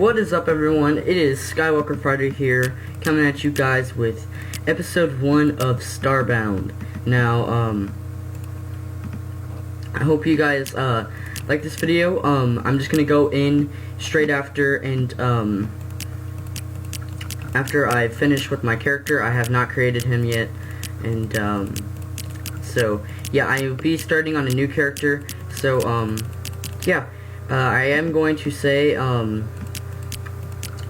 What is up, everyone? It is Skywalker Friday here, coming at you guys with episode 1 of STARBOUND. Now, I hope you guys like this video. I'm just gonna go in straight after, and after I finish with my character. I have not created him yet, and so yeah, I will be starting on a new character. So yeah, I am going to say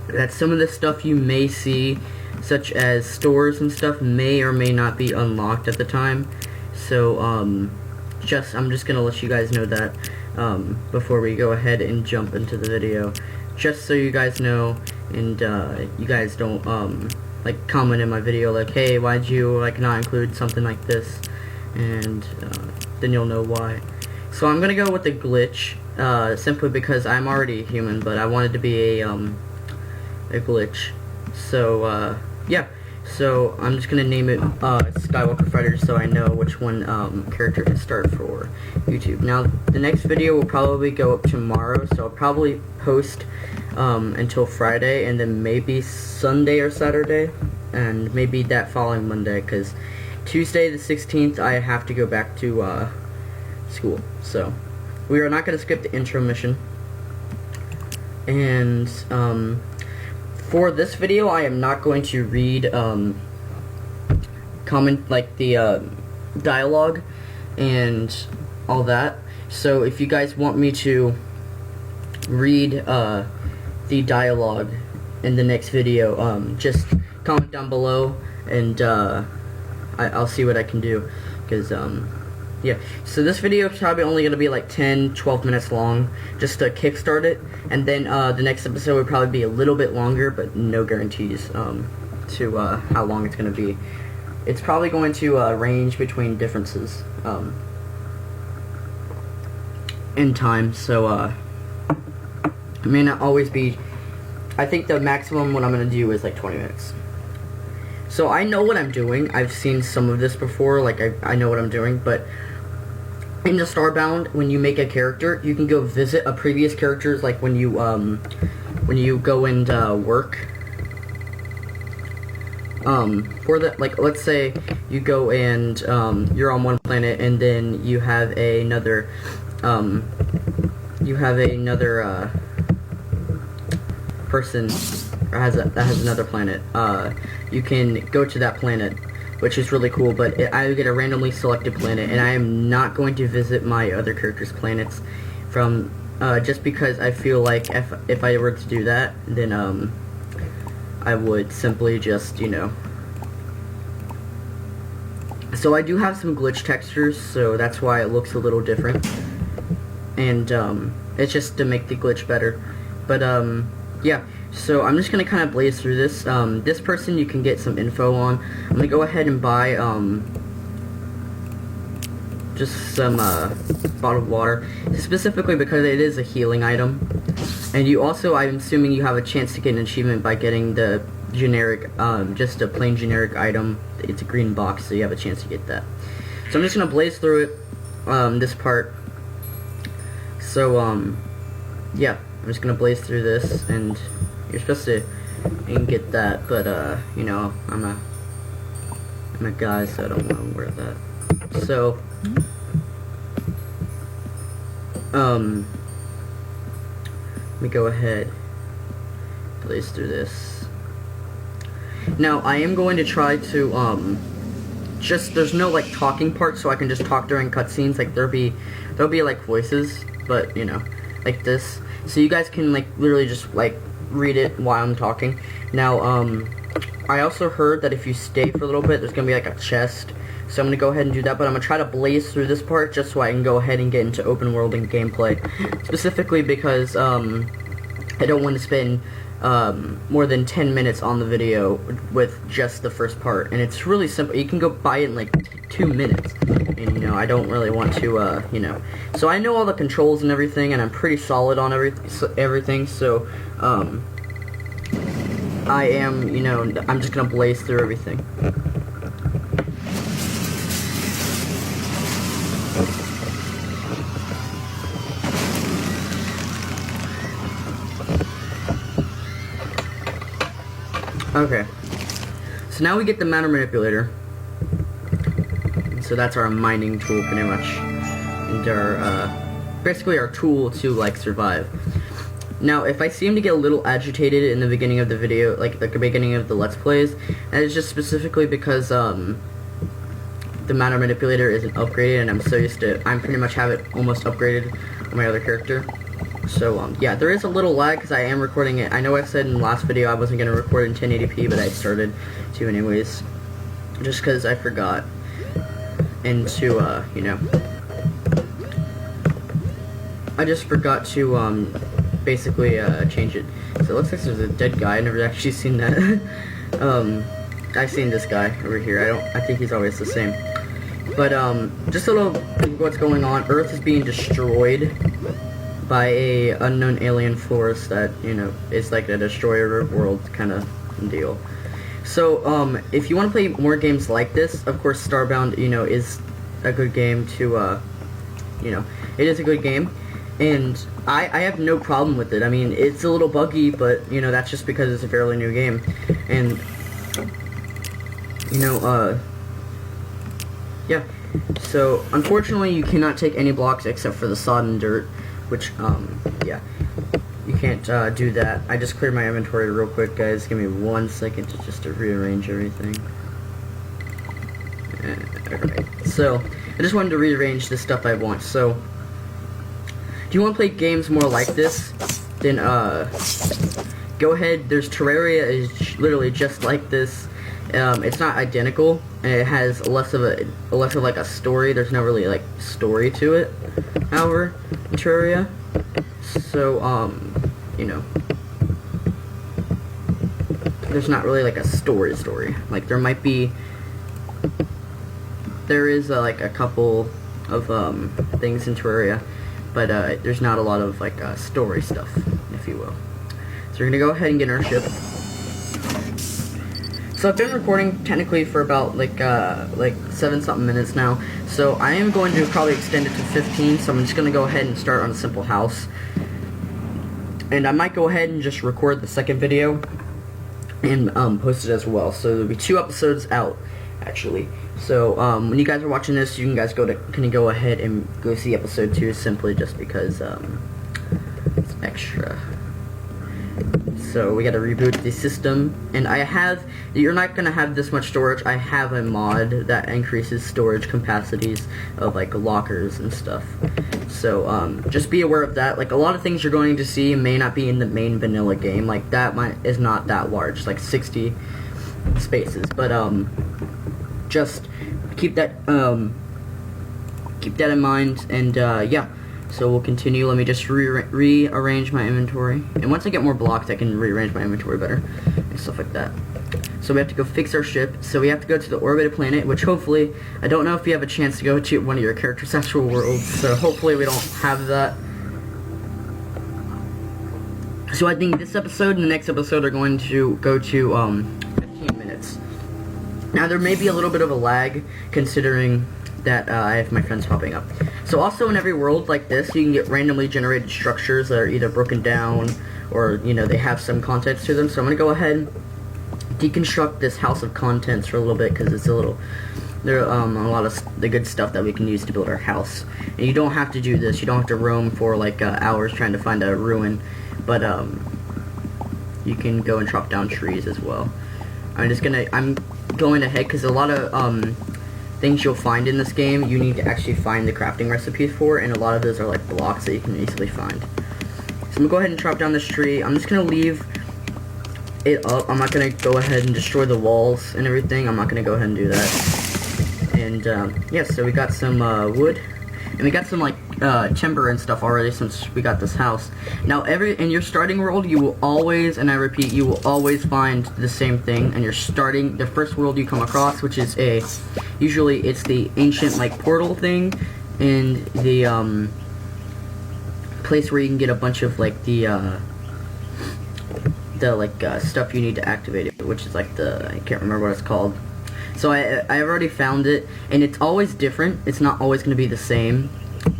that some of the stuff you may see, such as stores and stuff, may or may not be unlocked at the time. So I'm just gonna let you guys know that before we go ahead and jump into the video, just so you guys know, and you guys don't like comment in my video like, hey, why'd you like not include something like this, and then you'll know why. So I'm gonna go with the glitch, simply because I'm already a human, but I wanted to be a glitch. So yeah, so I'm just gonna name it Skywalker Fighter, so I know which one character to start for YouTube. Now the next video will probably go up tomorrow, so I'll probably post until Friday, and then maybe Sunday or Saturday, and maybe that following Monday, because Tuesday the 16th I have to go back to school. So we are not going to skip the intro mission. And for this video, I am not going to read comment, like the dialogue and all that. So if you guys want me to read the dialogue in the next video, just comment down below, and I'll see what I can do, because yeah, so this video is probably only going to be like 10-12 minutes long, just to kickstart it, and then the next episode would probably be a little bit longer, but no guarantees to how long it's going to be. It's probably going to range between differences in time, so it may not always be. I think the maximum what I'm going to do is like 20 minutes. So I know what I'm doing. I've seen some of this before, like I know what I'm doing, but in the STARBOUND, when you make a character, you can go visit a previous character's, like when you go and work. For the, like, let's say you go and you're on one planet, and then you have another person that has another planet. You can go to that planet, which is really cool, but I get a randomly selected planet, and I am not going to visit my other characters' planets from just because I feel like if I were to do that, then I would simply just, you know. So I do have some glitch textures, so that's why it looks a little different, and it's just to make the glitch better. But yeah, so I'm just gonna kind of blaze through this. This person you can get some info on. I'm gonna go ahead and buy just some bottled water, specifically because it is a healing item. And you also, I'm assuming you have a chance to get an achievement by getting the generic, just a plain generic item. It's a green box, so you have a chance to get that. So I'm just gonna blaze through it, this part. So yeah, I'm just gonna blaze through this, and you're supposed to get that, but you know, I'm a guy, so I don't want to wear that. So let me go ahead, blaze through this. Now I am going to try to just, there's no like talking part, so I can just talk during cutscenes. Like there'll be like voices, but you know, like this, so you guys can like literally just like read it while I'm talking. Now I also heard that if you stay for a little bit, there's gonna be like a chest, so I'm gonna go ahead and do that, but I'm gonna try to blaze through this part just so I can go ahead and get into open world and gameplay, specifically because I don't want to spend more than 10 minutes on the video with just the first part, and it's really simple. You can go buy it in like 2 minutes, and you know, I don't really want to you know, so I know all the controls and everything, and I'm pretty solid on everything, so I am, you know, I'm just gonna blaze through everything. Okay. So now we get the matter manipulator. So that's our mining tool, pretty much, and our basically our tool to like survive. Now, if I seem to get a little agitated in the beginning of the video, like the beginning of the Let's Plays, and it's just specifically because the matter manipulator isn't upgraded, and I'm so used to I pretty much have it almost upgraded on my other character. So yeah, there is a little lag because I am recording it. I know I said in the last video I wasn't going to record in 1080p, but I started to anyways, just because I forgot. And to, you know, I just forgot to, basically, change it. So it looks like there's a dead guy. I never actually seen that. I've seen this guy over here. I think he's always the same. But, just a little what's going on. Earth is being destroyed by a unknown alien force that, you know, is like a destroyer world kind of deal. So, if you want to play more games like this, of course, STARBOUND, you know, is a good game to, you know, it is a good game, and I have no problem with it. I mean, it's a little buggy, but, you know, that's just because it's a fairly new game, and, you know, yeah. So, unfortunately, you cannot take any blocks except for the sod and dirt, which, yeah. You can't do that. I just cleared my inventory real quick, guys. Give me 1 second to rearrange everything. Alright, so I just wanted to rearrange the stuff I want. So, if you want to play games more like this, then go ahead. There's Terraria is literally just like this. It's not identical, and it has less of like a story. There's no really like story to it. However, in Terraria. So, you know, there's not really like a story. Like, there is like a couple of things in Terraria, but there's not a lot of like story stuff, if you will. So we're gonna go ahead and get in our ship. So I've been recording technically for about like 7-something minutes now. So I am going to probably extend it to 15. So I'm just gonna go ahead and start on a simple house. And I might go ahead and just record the second video and post it as well. So there'll be 2 episodes out, actually. So when you guys are watching this, you can guys go ahead and go see episode 2, simply just because it's extra. So we gotta reboot the system, and you're not gonna have this much storage. I have a mod that increases storage capacities of like lockers and stuff. So just be aware of that. Like, a lot of things you're going to see may not be in the main vanilla game. Like, that is not that large. It's like 60 spaces. But just keep that in mind. And yeah. So we'll continue. Let me just rearrange my inventory. And once I get more blocks, I can rearrange my inventory better. And stuff like that. So we have to go fix our ship. So we have to go to the orbited planet, which hopefully, I don't know if you have a chance to go to one of your character's actual worlds. So hopefully we don't have that. So I think this episode and the next episode are going to go to 15 minutes. Now there may be a little bit of a lag, considering that I have my friends popping up. So also in every world like this, you can get randomly generated structures that are either broken down or, you know, they have some contents to them. So I'm going to go ahead and deconstruct this house of contents for a little bit, because it's there are a lot of the good stuff that we can use to build our house. And you don't have to do this. You don't have to roam for like hours trying to find a ruin, but you can go and chop down trees as well. I'm going ahead because a lot of things you'll find in this game, you need to actually find the crafting recipes for, and a lot of those are like blocks that you can easily find. So I'm gonna go ahead and chop down this tree. I'm just gonna leave it up. I'm not gonna go ahead and destroy the walls and everything. I'm not gonna go ahead and do that. And yeah, so we got some wood, and we got some like timber and stuff already since we got this house. Now in your starting world, you will always, and I repeat, you will always find the same thing. And the first world you come across, which is usually it's the ancient like portal thing, and the place where you can get a bunch of like the stuff you need to activate it, which is like I can't remember what it's called. So I've already found it, and it's always different. It's not always going to be the same.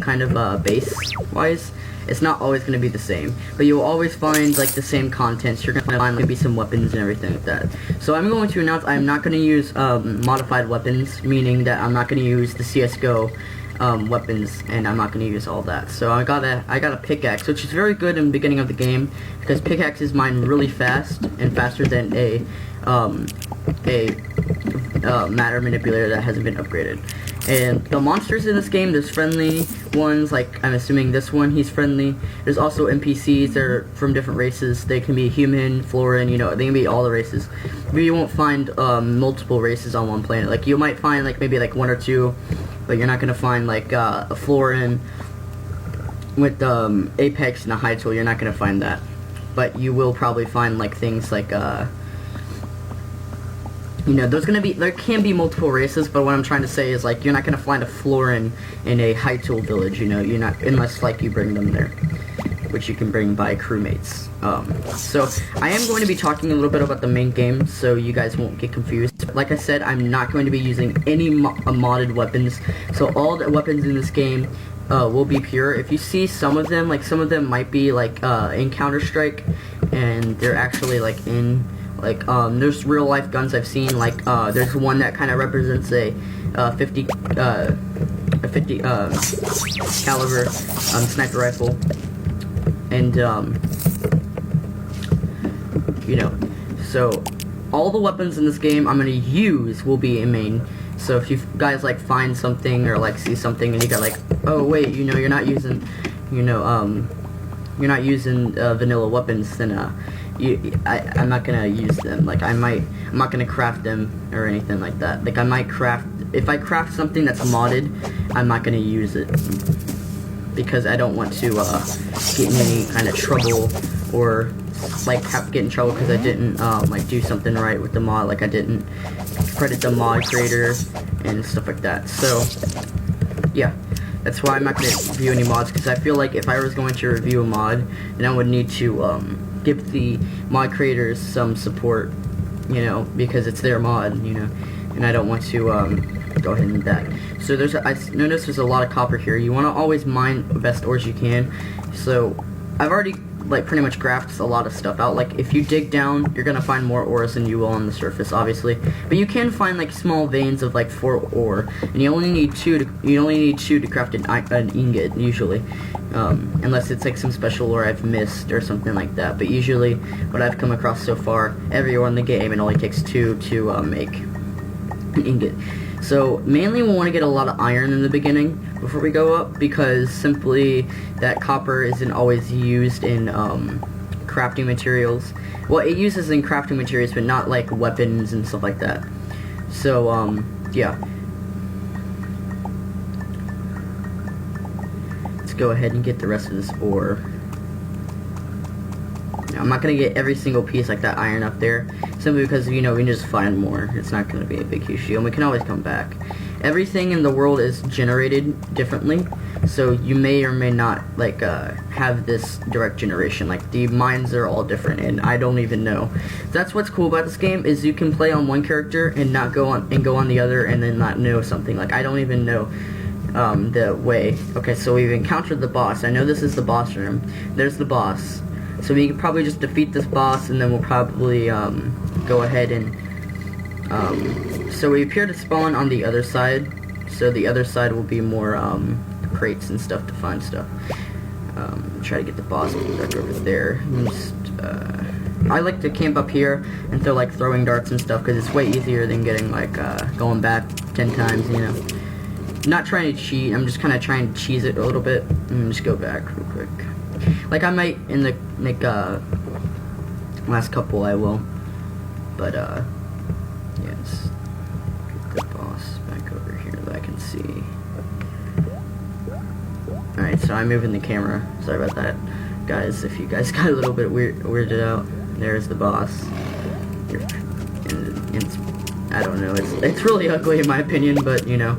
kind of base-wise, it's not always going to be the same. But you'll always find, like, the same contents. You're going to find, like, maybe some weapons and everything like that. So I'm going to announce I'm not going to use modified weapons, meaning that I'm not going to use the CSGO weapons, and I'm not going to use all that. So I got a pickaxe, which is very good in the beginning of the game, because pickaxes mine really fast, and faster than a matter manipulator that hasn't been upgraded. And the monsters in this game, there's friendly ones, like I'm assuming this one, he's friendly. There's also NPCs that are from different races. They can be human, Florin, you know, they can be all the races. But you won't find multiple races on one planet. Like, you might find, like, maybe, like, one or two, but you're not going to find, like, a Florin with Apex and a high tool. You're not going to find that. But you will probably find, like, things like, you know, there can be multiple races, but what I'm trying to say is, like, you're not going to find a Florin in a high tool village, you know, you're not, unless, like, you bring them there, which you can bring by crewmates. So I am going to be talking a little bit about the main game, so you guys won't get confused. Like I said, I'm not going to be using any modded weapons, so all the weapons in this game will be pure. If you see some of them, like, some of them might be, like, in Counter-Strike, and they're actually, like, in... Like, there's real life guns I've seen, like, there's one that kind of represents a 50 caliber, sniper rifle, and, you know, so, all the weapons in this game I'm gonna use will be in main, so if you guys, like, find something, or, like, see something, and you got, like, oh, wait, you know, you're not using, you know, vanilla weapons, then, I'm not gonna use them. Like, I'm not gonna craft them or anything like that. Like, I might craft, if I craft something that's modded, I'm not gonna use it, because I don't want to get in any kind of trouble, or like get in trouble because I didn't like do something right with the mod. Like, I didn't credit the mod creator and stuff like that. So yeah, that's why I'm not gonna review any mods, because I feel like if I was going to review a mod, then I would need to give the mod creators some support, you know, because it's their mod, you know, and I don't want to go ahead and do that. So I noticed there's a lot of copper here. You want to always mine the best ores you can. So I've already, like, pretty much graphed a lot of stuff out. Like, if you dig down, you're gonna find more ores than you will on the surface, obviously. But you can find, like, small veins of, like, 4 ore, and you only need two to craft an ingot usually, unless it's like some special ore I've missed or something like that. But usually, what I've come across so far, every ore in the game, it only takes 2 to make an ingot. So mainly we want to get a lot of iron in the beginning before we go up, because simply that copper isn't always used in crafting materials. Well, it uses in crafting materials, but not like weapons and stuff like that. So yeah, let's go ahead and get the rest of this ore. Now, I'm not gonna get every single piece like that iron up there, simply because, you know, we can just find more. It's not gonna be a big huge deal, and we can always come back. Everything in the world is generated differently, so you may or may not, like, have this direct generation. Like, the mines are all different, and I don't even know. That's what's cool about this game, is you can play on one character and not go on the other, and then not know something. Like, I don't even know the way. Okay, so we've encountered the boss. I know this is the boss room. There's the boss. So we can probably just defeat this boss, and then we'll probably go ahead and so we appear to spawn on the other side. So the other side will be more crates and stuff to find stuff. Try to get the boss back over there. Just, I like to camp up here and throw, like, throwing darts and stuff, because it's way easier than getting, like, going back 10 times, you know. Not trying to cheat, I'm just kind of trying to cheese it a little bit, and just go back real quick. Like, I might in the, like, last couple I will, but, yes, get the boss back over here that I can see. Alright, so I'm moving the camera, sorry about that, guys, if you guys got a little bit weirded out. There's the boss, and it's, I don't know, it's really ugly in my opinion, but, you know,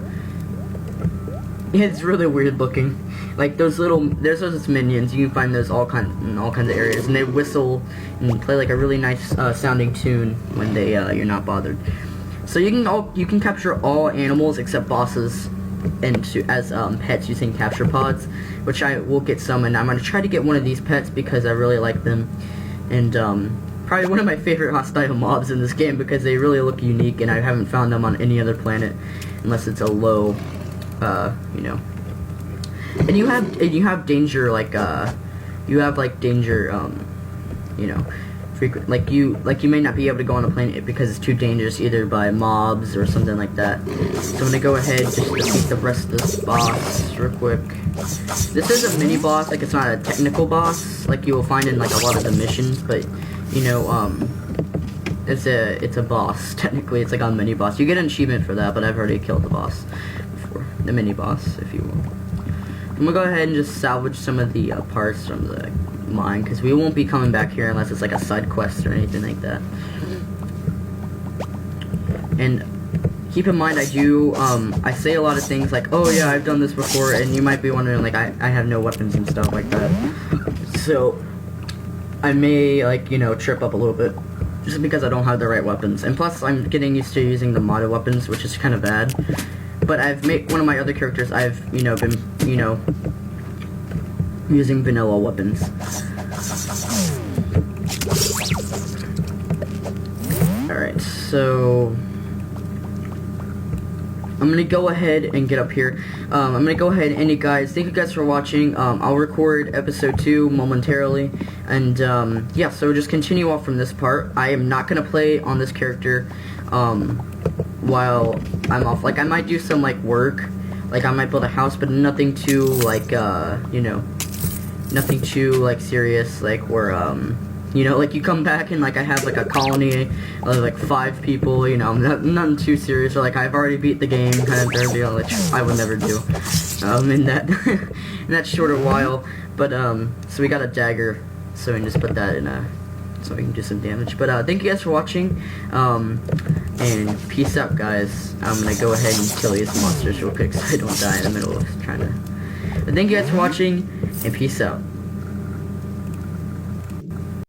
it's really weird looking. Like, there's those minions, you can find those in all kinds of areas, and they whistle and play like a really nice sounding tune when they you're not bothered. So you can capture all animals except bosses as pets using capture pods, which I will get some, and I'm gonna try to get one of these pets because I really like them, and probably one of my favorite hostile mobs in this game because they really look unique, and I haven't found them on any other planet unless it's a low, you know. And you have danger like danger, you know, frequent, like you may not be able to go on a planet because it's too dangerous either by mobs or something like that. So I'm gonna go ahead and just defeat the rest of this boss real quick. This is a mini boss, like it's not a technical boss like you will find in like a lot of the missions, but you know, it's a boss. Technically, it's like a mini boss. You get an achievement for that, but I've already killed the boss before, the mini boss, if you will. I'm gonna go ahead and just salvage some of the parts from the mine, because we won't be coming back here unless it's like a side quest or anything like that. And keep in mind, I say a lot of things like, oh yeah, I've done this before, and you might be wondering, like, I have no weapons and stuff like that. So I may, like, you know, trip up a little bit just because I don't have the right weapons. And plus, I'm getting used to using the modded weapons, which is kind of bad. But I've made one of my other characters, I've, you know, been, you know, using vanilla weapons. Alright, so I'm gonna go ahead and get up here. I'm gonna go ahead and end it, guys. Thank you guys for watching. I'll record episode 2 momentarily. And, yeah, so just continue off from this part. I am not gonna play on this character, while I'm off. Like, I might do some, like, work. Like, I might build a house, but nothing too, like, you know, nothing too, like, serious, like, where, you know, like, you come back and, like, I have, like, a colony of, like, 5 people, you know, nothing too serious, or, like, I've already beat the game, kind of third deal, which I would never do, in that, in that shorter while. But, so we got a dagger, so we can just put that in so we can do some damage. But, thank you guys for watching, and peace out, guys. I'm gonna go ahead and kill these monsters real quick so I don't die in the middle of trying to. But thank you guys for watching, and peace out.